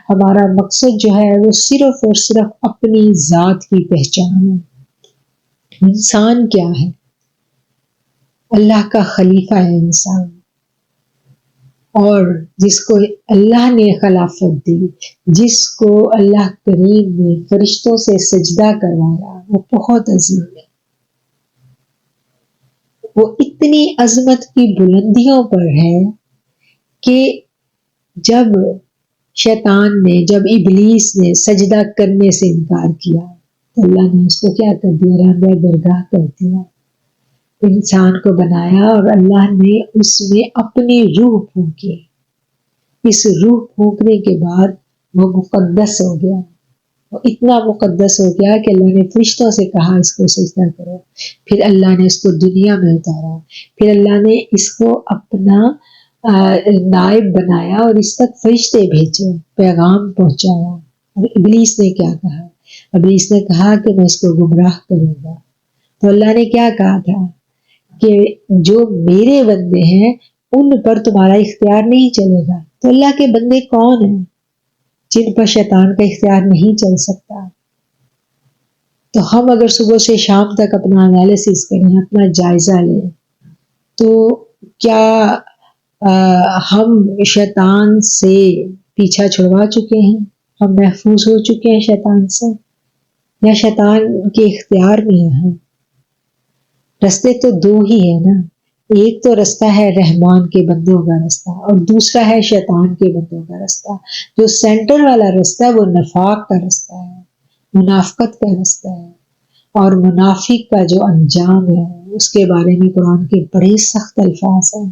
ہمارا مقصد جو ہے وہ صرف اور صرف اپنی ذات کی پہچان ہے۔ انسان کیا ہے؟ اللہ کا خلیفہ ہے انسان، اور جس کو اللہ نے خلافت دی، جس کو اللہ کریم نے فرشتوں سے سجدہ کروایا، وہ بہت عظیم ہے۔ وہ اتنی عظمت کی بلندیوں پر ہے کہ جب شیطان نے، جب ابلیس نے سجدہ کرنے سے انکار کیا تو اللہ نے اس کو کیا کر دیا؟ رہبہ درگاہ کر دیا۔ انسان کو بنایا اور اللہ نے اس میں اپنی روح پھونکی۔ اس روح پھونکنے کے بعد وہ مقدس ہو گیا، وہ اتنا مقدس ہو گیا کہ اللہ نے فرشتوں سے کہا اس کو سجدہ کرو۔ پھر اللہ نے اس کو دنیا میں اتارا، پھر اللہ نے اس کو اپنا نائب بنایا اور اس تک فرشتے بھیجے، پیغام پہنچایا۔ اور ابلیس نے کیا کہا؟ ابلیس نے کہا کہ میں اس کو گمراہ کروں گا۔ تو اللہ نے کیا کہا تھا کہ جو میرے بندے ہیں ان پر تمہارا اختیار نہیں چلے گا۔ تو اللہ کے بندے کون ہیں جن پر شیطان کا اختیار نہیں چل سکتا؟ تو ہم اگر صبح سے شام تک اپنا انالیسس کریں، اپنا جائزہ لیں، تو کیا ہم شیطان سے پیچھا چھڑوا چکے ہیں؟ ہم محفوظ ہو چکے ہیں شیطان سے، یا شیطان کے اختیار میں ہیں؟ رستے تو دو ہی ہیں نا، ایک تو رستہ ہے رحمان کے بندوں کا رستہ، اور دوسرا ہے شیطان کے بندوں کا رستہ۔ جو سینٹر والا رستہ ہے وہ نفاق کا رستہ ہے، منافقت کا رستہ ہے، اور منافق کا جو انجام ہے اس کے بارے میں قرآن کے بڑے سخت الفاظ ہیں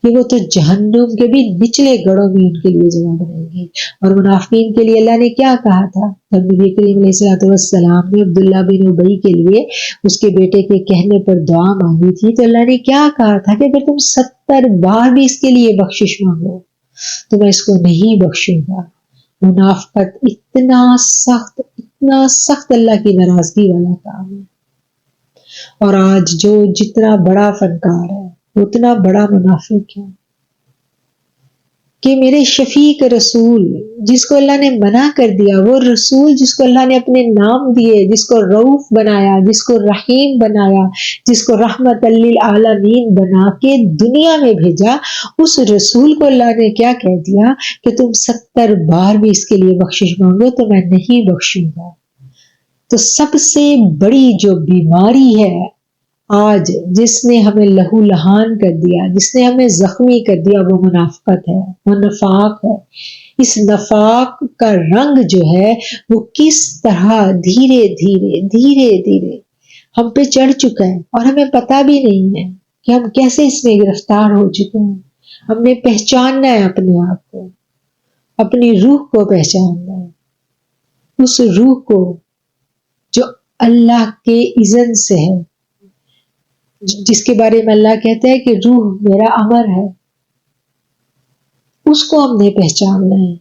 کہ وہ تو جہنم کے بھی نچلے گڑھوں میں ان کے لیے جگہ بنائے گی۔ اور منافقین کے لیے اللہ نے کیا کہا تھا؟ نبی کریم علیہ السلام نے عبداللہ بن ابی کے لیے اس کے بیٹے کے کہنے پر دعا مانگی تھی، تو اللہ نے کیا کہا تھا کہ اگر تم 70 بار بھی اس کے لیے بخشش مانگو تو میں اس کو نہیں بخشوں گا۔ منافقت اتنا سخت اللہ کی ناراضگی والا کام ہے، اور آج جو جتنا بڑا فنکار ہے اتنا بڑا منافق ہے کہ میرے شفیق رسول جس کو اللہ نے منع کر دیا، وہ رسول جس کو اللہ نے اپنے نام دیے، جس کو رؤوف بنایا، جس کو رحیم بنایا، جس کو رحمت للعالمین بنا کے دنیا میں بھیجا، اس رسول کو اللہ نے کیا کہہ دیا کہ تم 70 بار بھی اس کے لیے بخشش مانگو تو میں نہیں بخشوں گا۔ تو سب سے بڑی جو بیماری ہے آج، جس نے ہمیں لہو لہان کر دیا، جس نے ہمیں زخمی کر دیا، وہ منافقت ہے، وہ نفاق ہے۔ اس نفاق کا رنگ جو ہے وہ کس طرح دھیرے دھیرے ہم پہ چڑھ چکا ہے، اور ہمیں پتہ بھی نہیں ہے کہ ہم کیسے اس میں گرفتار ہو چکے ہیں۔ ہم نے پہچاننا ہے اپنے آپ کو، اپنی روح کو پہچاننا ہے، اس روح کو جو اللہ کے اذن سے ہے، جس کے بارے میں اللہ کہتا ہے کہ روح میرا امر ہے، اس کو ہم نے پہچاننا ہے۔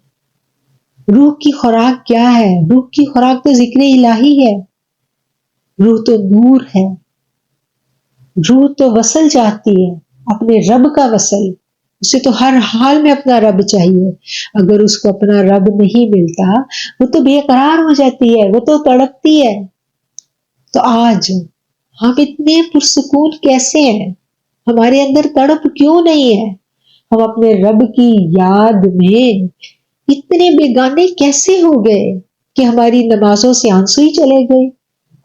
روح کی خوراک کیا ہے؟ روح کی خوراک تو ذکر الہی ہے، روح تو نور ہے، روح تو وصل چاہتی ہے، اپنے رب کا وصل۔ اسے تو ہر حال میں اپنا رب چاہیے، اگر اس کو اپنا رب نہیں ملتا وہ تو بے قرار ہو جاتی ہے، وہ تو تڑپتی ہے۔ تو آج ہم اتنے پرسکون کیسے ہیں؟ ہمارے اندر تڑپ کیوں نہیں ہے؟ ہم اپنے رب کی یاد میں اتنے بیگانے کیسے ہو گئے کہ ہماری نمازوں سے آنسو ہی چلے گئے،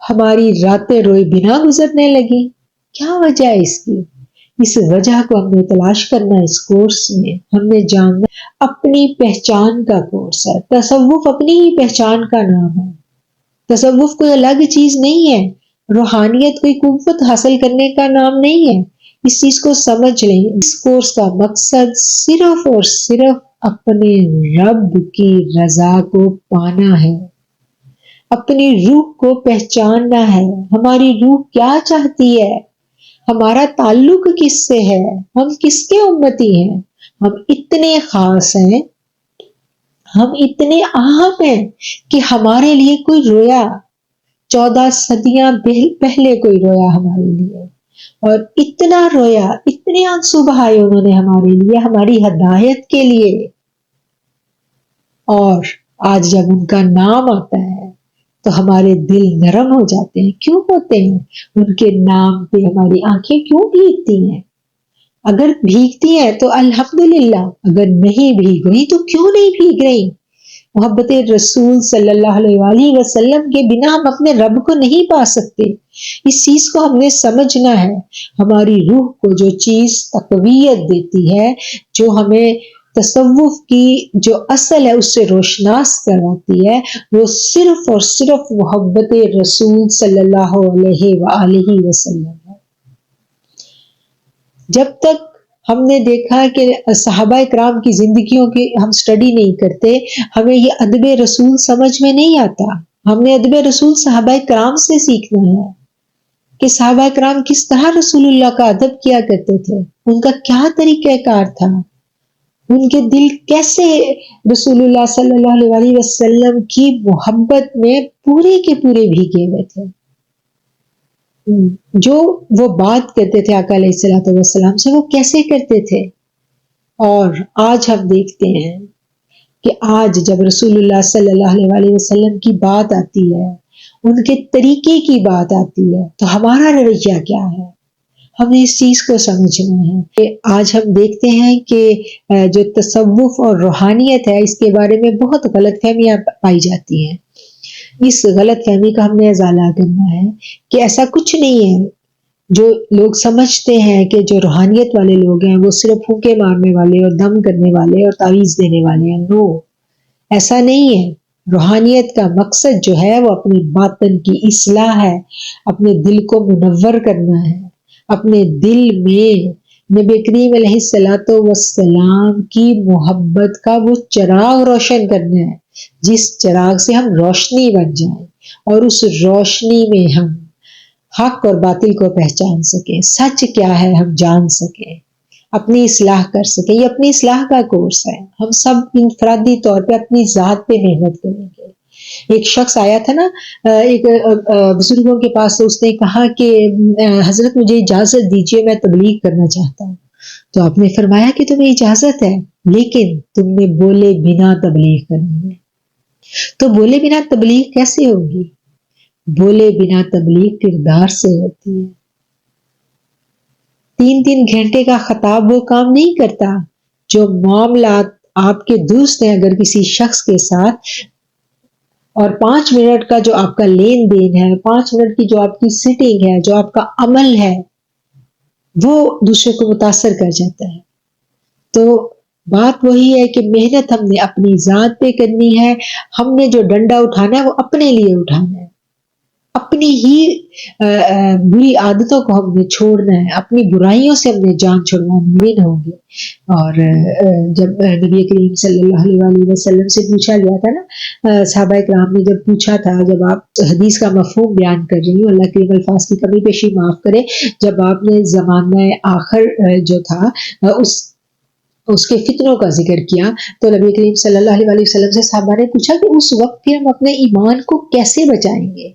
ہماری راتیں روئے بنا گزرنے لگی؟ کیا وجہ ہے اس کی؟ اس وجہ کو ہم نے تلاش کرنا ہے۔ اس کورس میں ہم نے جاننا اپنی پہچان کا کورس ہے۔ تصوف اپنی ہی پہچان کا نام ہے، تصوف کوئی الگ چیز نہیں ہے، روحانیت کوئی قوت حاصل کرنے کا نام نہیں ہے۔ اس چیز کو سمجھ لیں، اس کورس کا مقصد صرف اور صرف اپنے رب کی رضا کو پانا ہے، اپنی روح کو پہچاننا ہے۔ ہماری روح کیا چاہتی ہے؟ ہمارا تعلق کس سے ہے؟ ہم کس کے امتی ہیں؟ ہم اتنے خاص ہیں، ہم اتنے اہم ہیں کہ ہمارے لیے کوئی رویا، 14 صدیاں پہلے کوئی رویا ہمارے لیے، اور اتنا رویا، اتنے آنسو بہائے انہوں نے ہمارے لیے، ہماری ہدایت کے لیے۔ اور آج جب ان کا نام آتا ہے تو ہمارے دل نرم ہو جاتے ہیں. کیوں ہوتے ہیں؟ ان کے نام پہ ہماری آنکھیں کیوں بھیگتی ہیں؟ اگر بھیگتی ہیں تو الحمدللہ، اگر نہیں بھیگ رہی تو کیوں نہیں بھیگ رہی؟ محبت رسول صلی اللہ علیہ وآلہ وسلم کے بنا ہم اپنے رب کو نہیں پا سکتے. اس چیز کو ہم نے سمجھنا ہے. ہماری روح کو جو چیز تقویت دیتی ہے، جو ہمیں تصوف کی جو اصل ہے اس سے روشناس کرواتی ہے، وہ صرف اور صرف محبت رسول صلی اللہ علیہ وآلہ وسلم ہے. جب تک ہم نے دیکھا کہ صحابہ کرام کی زندگیوں کی ہم سٹڈی نہیں کرتے، ہمیں یہ ادب رسول سمجھ میں نہیں آتا. ہم نے ادب رسول صحابہ کرام سے سیکھنا ہے کہ صحابہ کرام کس طرح رسول اللہ کا ادب کیا کرتے تھے، ان کا کیا طریقہ کار تھا، ان کے دل کیسے رسول اللہ صلی اللہ علیہ وآلہ وسلم کی محبت میں پورے کے پورے بھیگے ہوئے تھے. جو وہ بات کرتے تھے آقا علیہ الصلوۃ والسلام سے، وہ کیسے کرتے تھے. اور آج ہم دیکھتے ہیں کہ آج جب رسول اللہ صلی اللہ علیہ وآلہ وسلم کی بات آتی ہے، ان کے طریقے کی بات آتی ہے، تو ہمارا رویہ کیا ہے؟ ہمیں اس چیز کو سمجھنا ہے کہ آج ہم دیکھتے ہیں کہ جو تصوف اور روحانیت ہے، اس کے بارے میں بہت غلط فہمیاں پائی جاتی ہیں. اس غلط فہمی کا ہم نے ازالہ کرنا ہے کہ ایسا کچھ نہیں ہے. جو لوگ سمجھتے ہیں کہ جو روحانیت والے لوگ ہیں وہ صرف پھونکے مارنے والے اور دم کرنے والے اور تعویذ دینے والے ہیں. نو، ایسا نہیں ہے. روحانیت کا مقصد جو ہے وہ اپنی باطن کی اصلاح ہے، اپنے دل کو منور کرنا ہے، اپنے دل میں نبی کریم علیہ الصلوۃ والسلام کی محبت کا وہ چراغ روشن کرنا ہے، جس چراغ سے ہم روشنی بن جائیں اور اس روشنی میں ہم حق اور باطل کو پہچان سکیں، سچ کیا ہے ہم جان سکیں، اپنی اصلاح کر سکیں. یہ اپنی اصلاح کا کورس ہے. ہم سب انفرادی طور پہ اپنی ذات پہ محنت کریں گے. ایک شخص آیا تھا نا ایک بزرگوں کے پاس، اس نے کہا کہ حضرت مجھے اجازت دیجیے، میں تبلیغ کرنا چاہتا ہوں. تو آپ نے فرمایا کہ تمہیں اجازت ہے، لیکن تم نے بولے بنا تبلیغ کرنی ہے. تو بولے بنا تبلیغ کیسے ہوگی؟ بولے بنا تبلیغ کردار سے ہوتی ہے. 3 گھنٹے کا خطاب وہ کام نہیں کرتا. جو معاملات آپ کے درست ہیں اگر کسی شخص کے ساتھ، اور 5 منٹ کا جو آپ کا لین دین ہے، 5 منٹ کی جو آپ کی سٹنگ ہے، جو آپ کا عمل ہے، وہ دوسرے کو متاثر کر جاتا ہے. تو بات وہی ہے کہ محنت ہم نے اپنی ذات پہ کرنی ہے. ہم نے جو ڈنڈا اٹھانا ہے وہ اپنے لیے اٹھانا ہے. اپنی ہی بری عادتوں کو ہم نے چھوڑنا ہے، اپنی برائیوں سے ہم نے جان چھڑوانی، یہ نہ ہوگی. اور جب نبی کریم صلی اللہ علیہ وآلہ وسلم سے پوچھا گیا تھا نا، صحابہ کرام نے جب پوچھا تھا، جب آپ حدیث کا مفہوم بیان کر رہی ہوں، اللہ کریم الفاظ کی کمی پیشی معاف کرے، جب آپ نے زمانہ آخر جو تھا اس کے فتنوں کا ذکر کیا، تو نبی کریم صلی اللہ علیہ وآلہ وسلم سے صحابہ نے پوچھا کہ اس وقت پھر ہم اپنے ایمان کو کیسے بچائیں گے؟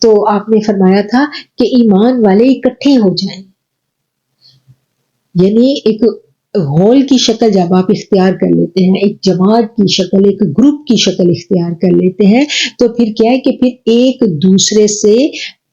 تو آپ نے فرمایا تھا کہ ایمان والے اکٹھے ہو جائیں. یعنی ایک ہول کی شکل جب آپ اختیار کر لیتے ہیں، ایک جماعت کی شکل، ایک گروپ کی شکل اختیار کر لیتے ہیں، تو پھر کیا ہے کہ پھر ایک دوسرے سے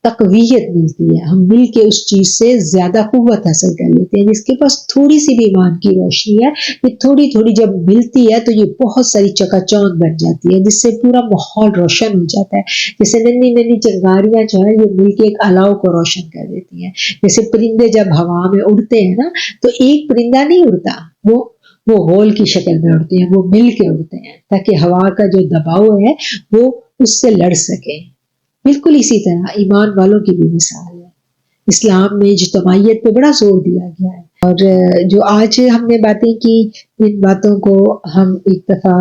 تقویت ملتی ہے. ہم مل کے اس چیز سے زیادہ قوت حاصل کر لیتے ہیں. جس کے پاس تھوڑی سی بھی ایمان کی روشنی ہے، یہ تھوڑی تھوڑی جب ملتی ہے تو یہ بہت ساری چکا چوند بن جاتی ہے، جس سے پورا ماحول روشن ہو جاتا ہے. جیسے ننھی ننھی چنگاریاں جو ہے یہ مل کے ایک الاؤ کو روشن کر دیتی ہیں. جیسے پرندے جب ہوا میں اڑتے ہیں نا، تو ایک پرندہ نہیں اڑتا، وہ ہول کی شکل میں اڑتے ہیں، وہ مل کے اڑتے ہیں تاکہ ہوا کا جو دباؤ ہے وہ اس سے لڑ سکے. بالکل اسی طرح ایمان والوں کی بھی مثال ہے. اسلام میں اجتماعیت پہ بڑا زور دیا گیا ہے. اور جو آج ہم نے باتیں کی، ان باتوں کو ہم ایک دفعہ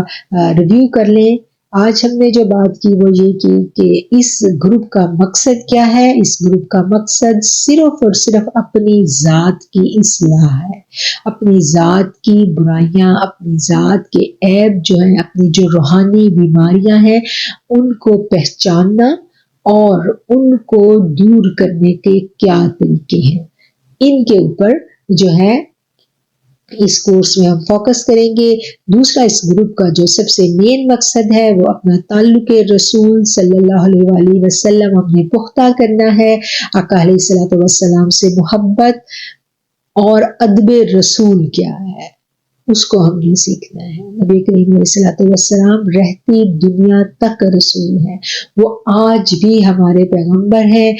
ریویو کر لیں. آج ہم نے جو بات کی وہ یہ کی کہ اس گروپ کا مقصد کیا ہے. اس گروپ کا مقصد صرف اور صرف اپنی ذات کی اصلاح ہے، اپنی ذات کی برائیاں، اپنی ذات کے عیب جو ہیں، اپنی جو روحانی بیماریاں ہیں، ان کو پہچاننا اور ان کو دور کرنے کے کیا طریقے ہیں، ان کے اوپر جو ہے اس کورس میں ہم فوکس کریں گے۔ دوسرا اس گروپ کا جو سب سے مین مقصد ہے وہ اپنا تعلق رسول صلی اللہ علیہ وآلہ وسلم ہم نے پختہ کرنا ہے، آقا علیہ الصلوۃ والسلام سے محبت اور ادب رسول کیا ہے اس کو ہم نے سیکھنا ہے۔ نبی کریم علیہ الصلوۃ والسلام رہتی دنیا تک رسول ہے، وہ آج بھی ہمارے پیغمبر ہیں،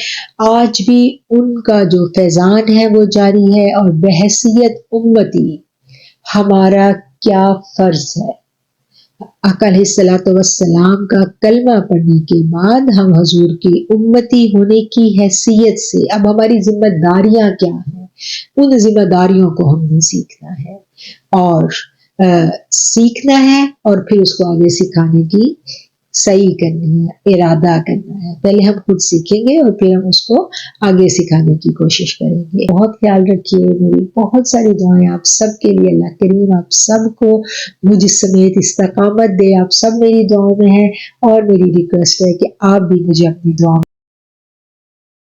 آج بھی ان کا جو فیضان ہے وہ جاری ہے، اور بحیثیت امتی ہمارا کیا فرض ہے۔ آقا علیہ الصلوۃ والسلام کا کلمہ پڑھنے کے بعد ہم حضور کی امتی ہونے کی حیثیت سے اب ہماری ذمہ داریاں کیا ہیں، ان ذمہ داریوں کو ہم نے سیکھنا ہے اور سیکھنا ہے، اور پھر اس کو آگے سکھانے کی صحیح کرنی ہے، ارادہ کرنا ہے۔ پہلے ہم خود سیکھیں گے اور پھر ہم اس کو آگے سکھانے کی کوشش کریں گے۔ بہت خیال رکھیے، میری بہت ساری دعائیں آپ سب کے لیے، اللہ کریم آپ سب کو مجھ سمیت استقامت دے، آپ سب میری دعاؤں میں ہیں، اور میری ریکویسٹ ہے کہ آپ بھی مجھے اپنی دعاؤں